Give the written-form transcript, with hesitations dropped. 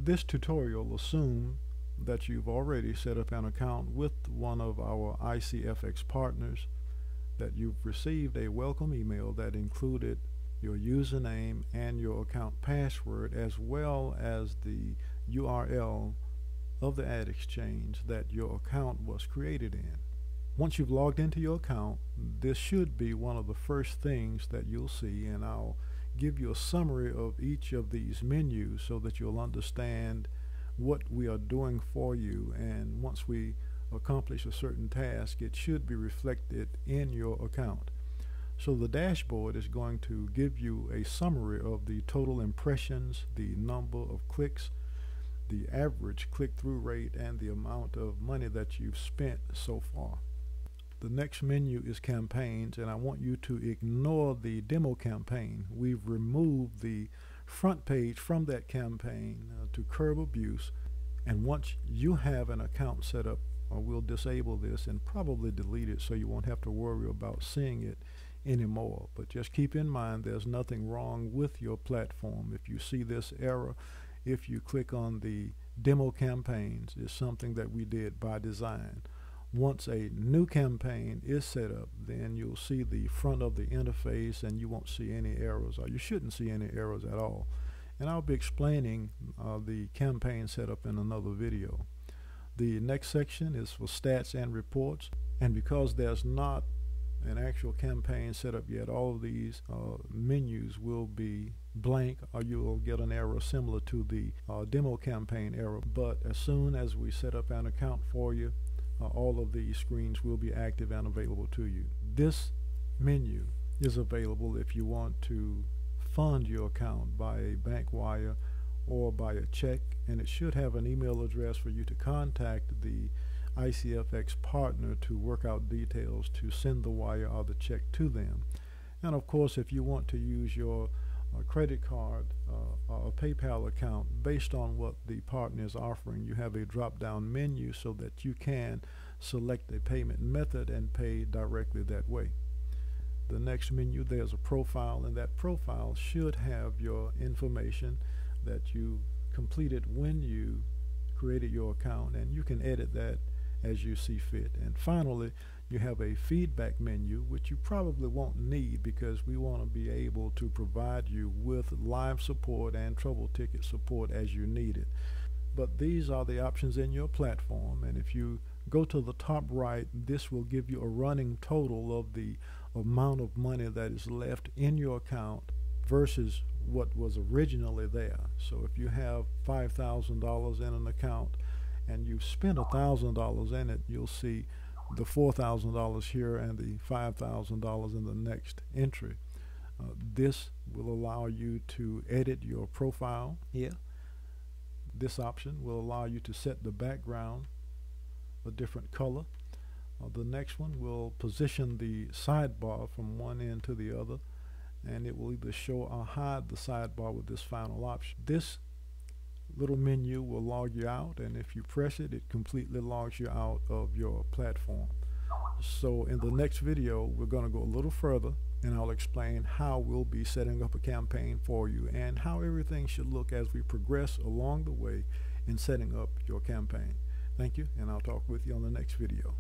This tutorial assumes that you've already set up an account with one of our ICFX partners, that you've received a welcome email that included your username and your account password, as well as the URL of the ad exchange that your account was created in. Once you've logged into your account, this should be one of the first things that you'll see, and I'll give you a summary of each of these menus so that you'll understand what we are doing for you, and once we accomplish a certain task, it should be reflected in your account. So the dashboard is going to give you a summary of the total impressions, the number of clicks, the average click-through rate, and the amount of money that you've spent so far. The next menu is campaigns, and I want you to ignore the demo campaign. We've removed the front page from that campaign to curb abuse, and once you have an account set up, we'll disable this and probably delete it so you won't have to worry about seeing it anymore. But just keep in mind there's nothing wrong with your platform. If you see this error, if you click on the demo campaigns, it's something that we did by design. Once a new campaign is set up, then you'll see the front of the interface and you won't see any errors, or you shouldn't see any errors at all. And I'll be explaining the campaign setup in another video. The next section is for stats and reports, and because there's not an actual campaign set up yet, all of these menus will be blank, or you'll get an error similar to the demo campaign error. But as soon as we set up an account for you, all of these screens will be active and available to you. This menu is available if you want to fund your account by a bank wire or by a check, and it should have an email address for you to contact the ICFX partner to work out details to send the wire or the check to them. And of course, if you want to use your credit card or PayPal account based on what the partner is offering, you have a drop-down menu so that you can select a payment method and pay directly that way. The next menu, there's a profile, and that profile should have your information that you completed when you created your account, and you can edit that as you see fit. And finally, you have a feedback menu, which you probably won't need because we want to be able to provide you with live support and trouble ticket support as you need it. But these are the options in your platform, and if you go to the top right, this will give you a running total of the amount of money that is left in your account versus what was originally there. So if you have $5,000 in an account and you've spent $1,000 in it, you'll see the $4,000 here and the $5,000 in the next entry. This will allow you to edit your profile here. This option will allow you to set the background a different color. The next one will position the sidebar from one end to the other, and it will either show or hide the sidebar with this final option. This little menu will log you out, and if you press it, it completely logs you out of your platform. So in the next video, we're going to go a little further, and I'll explain how we'll be setting up a campaign for you and how everything should look as we progress along the way in setting up your campaign. Thank you, and I'll talk with you on the next video.